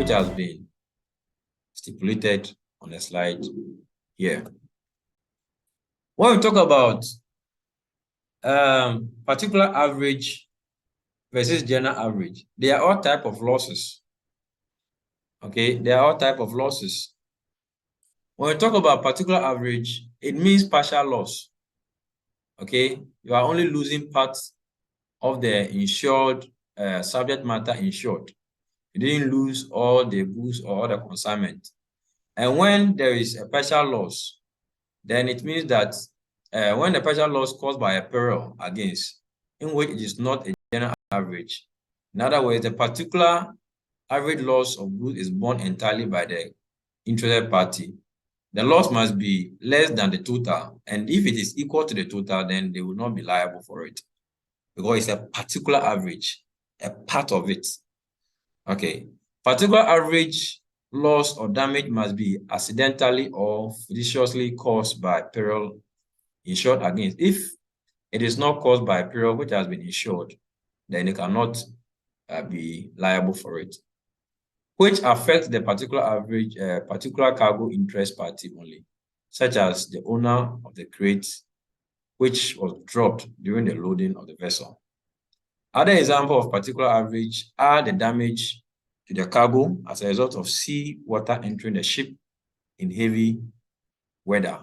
which has been stipulated on the slide here. When we talk about particular average versus general average, they are all type of losses. Okay, they are all type of losses. When we talk about particular average, it means partial loss. Okay, you are only losing parts of the insured subject matter insured. You didn't lose all the goods or all the consignment. And when there is a partial loss, then it means that when the partial loss caused by a peril against, in which it is not a general average. In other words, the particular average loss of goods is borne entirely by the interested party. The loss must be less than the total, and if it is equal to the total, then they will not be liable for it, because it's a particular average, a part of it. Okay, particular average loss or damage must be accidentally or fictitiously caused by peril insured against. If it is not caused by peril which has been insured, then it cannot be liable for it, which affects the particular average, particular cargo interest party only, such as the owner of the crate which was dropped during the loading of the vessel. Other examples of particular average are the damage to the cargo as a result of sea water entering the ship in heavy weather,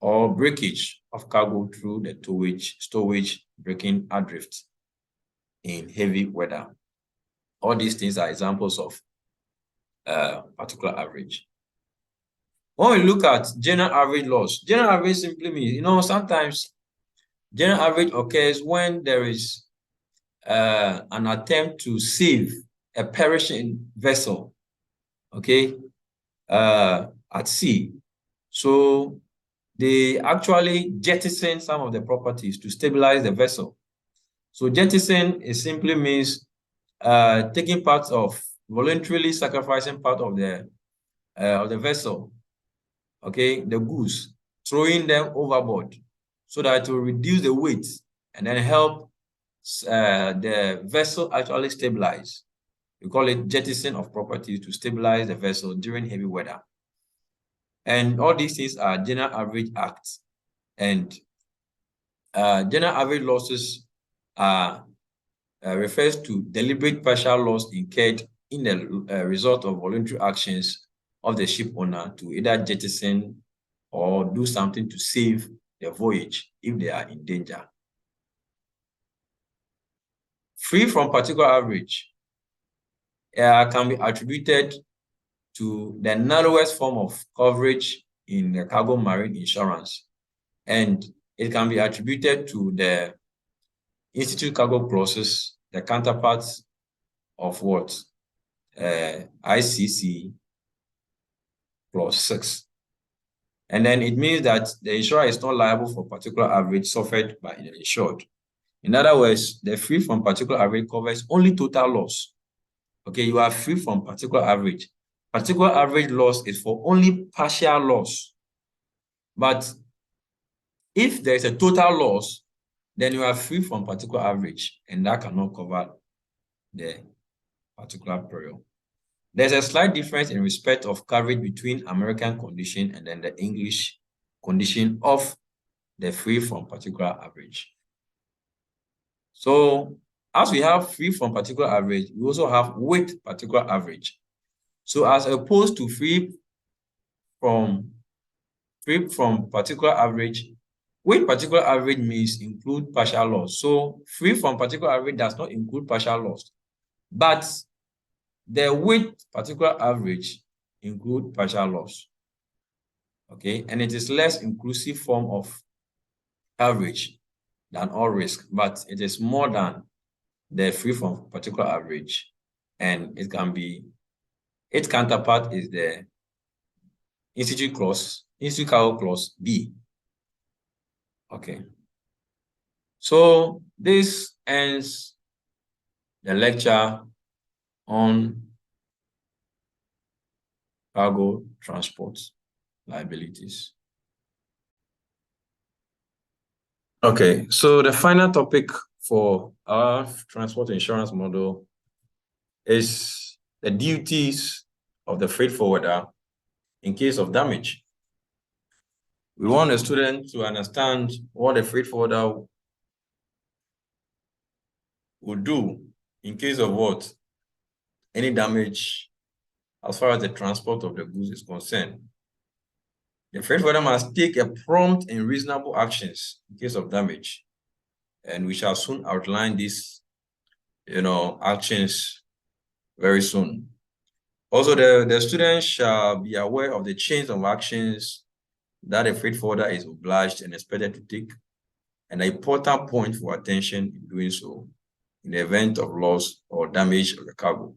or breakage of cargo through the stowage breaking adrift in heavy weather. All these things are examples of particular average. When we look at general average loss, general average simply means, sometimes general average occurs when there is an attempt to save a perishing vessel, okay, at sea. So they actually jettison some of the properties to stabilize the vessel. So jettison, it simply means taking part of, voluntarily sacrificing part of the vessel, okay, the goods, throwing them overboard so that it will reduce the weight and then help the vessel actually stabilize. We call it jettison of property to stabilize the vessel during heavy weather. And all these things are general average acts. And general average losses are refers to deliberate partial loss incurred in the result of voluntary actions of the ship owner to either jettison or do something to save the voyage if they are in danger. Free from particular average can be attributed to the narrowest form of coverage in the cargo marine insurance, and it can be attributed to the institute cargo clauses, the counterparts of what? ICC clause 6. And then it means that the insurer is not liable for particular average suffered by the insured. In other words, the free from particular average covers only total loss. Okay, you are free from particular average. Particular average loss is for only partial loss. But if there is a total loss, then you are free from particular average, and that cannot cover the particular peril. There's a slight difference in respect of coverage between American condition and then the English condition of the free from particular average. So as we have free from particular average, we also have with particular average. So as opposed to free from particular average, with particular average means include partial loss. So free from particular average does not include partial loss, but the with particular average include partial loss. Okay, and it is less inclusive form of average than all risk, but it is more than the free from particular average, and it can be, its counterpart is the institute cargo clause B. Okay, so this ends the lecture on cargo transport liabilities. Okay, so the final topic for our transport insurance model is the duties of the freight forwarder in case of damage. We want the student to understand what the freight forwarder will do in case of what? Any damage as far as the transport of the goods is concerned. The freight forwarder must take a prompt and reasonable actions in case of damage. And we shall soon outline these, actions very soon. Also, the students shall be aware of the chains of actions that a freight forwarder is obliged and expected to take, and an important point for attention in doing so in the event of loss or damage of the cargo.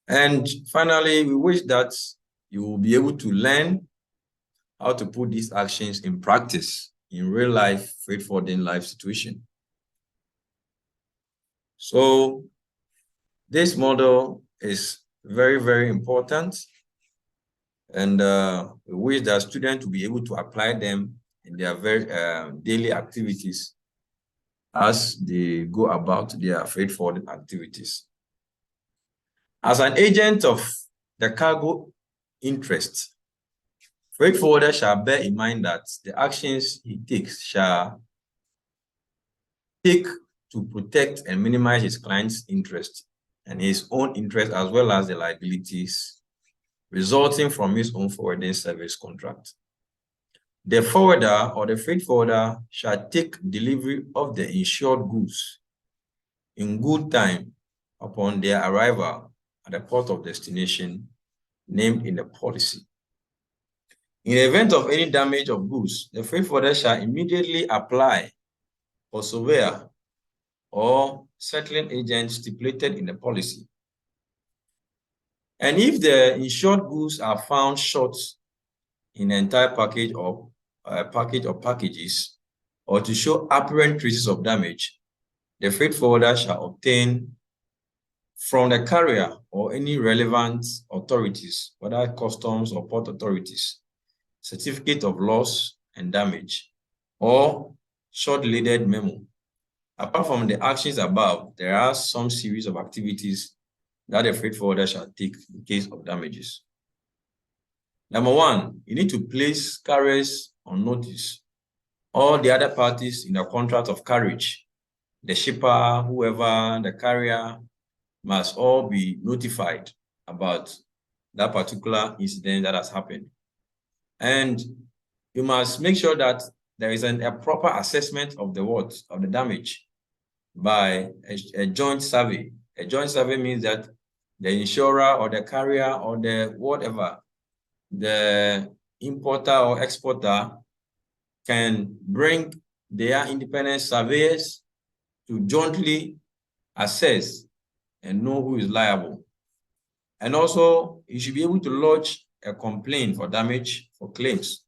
And finally, we wish that you will be able to learn how to put these actions in practice in real life freight forwarding life situation. So this model is very, very important, and we wish that students will be able to apply them in their very daily activities as they go about their freight forwarding activities. As an agent of the cargo interest, freight forwarder shall bear in mind that the actions he takes shall take to protect and minimize his client's interest and his own interest, as well as the liabilities resulting from his own forwarding service contract. The forwarder or the freight forwarder shall take delivery of the insured goods in good time upon their arrival at the port of destination named in the policy. In the event of any damage of goods, the freight forwarder shall immediately apply for surveyor or settling agent stipulated in the policy. And if the insured goods are found short in the entire package or packages, or to show apparent traces of damage, the freight forwarder shall obtain from the carrier or any relevant authorities, whether customs or port authorities, certificate of loss and damage, or short-dated memo. Apart from the actions above, there are some series of activities that the freight forwarder shall take in case of damages. Number one, you need to place carriers on notice. All the other parties in the contract of carriage, the shipper, whoever, the carrier, must all be notified about that particular incident that has happened. And you must make sure that there is a proper assessment of the damage by a joint survey. A joint survey means that the insurer or the carrier or the whatever, the importer or exporter can bring their independent surveyors to jointly assess and know who is liable. And also, you should be able to lodge a complaint for damage for claims.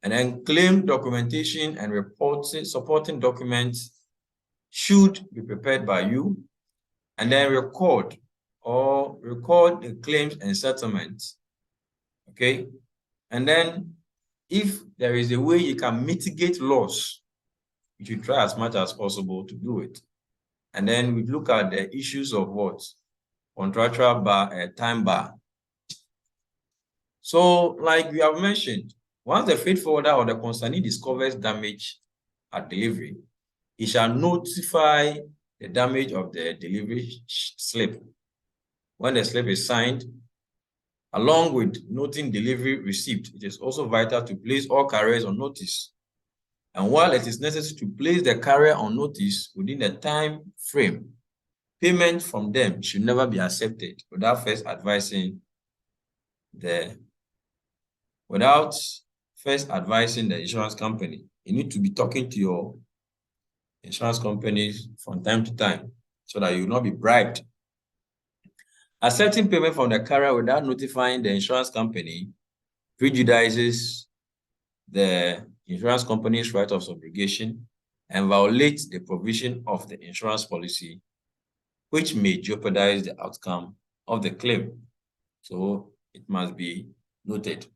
And then claim documentation and supporting documents should be prepared by you, and then record the claims and settlements. Okay? And then if there is a way you can mitigate loss, you should try as much as possible to do it. And then we look at the issues of what? Contractual time bar. So, like we have mentioned, once the freight forwarder or the consignee discovers damage at delivery, he shall notify the damage of the delivery slip. When the slip is signed, along with noting delivery receipt, it is also vital to place all carriers on notice. And while it is necessary to place the carrier on notice within the time frame, payment from them should never be accepted without first advising the insurance company. You need to be talking to your insurance companies from time to time so that you will not be bribed. Accepting payment from the carrier without notifying the insurance company prejudices the insurance company's right of subrogation and violates the provision of the insurance policy, which may jeopardize the outcome of the claim. So it must be noted.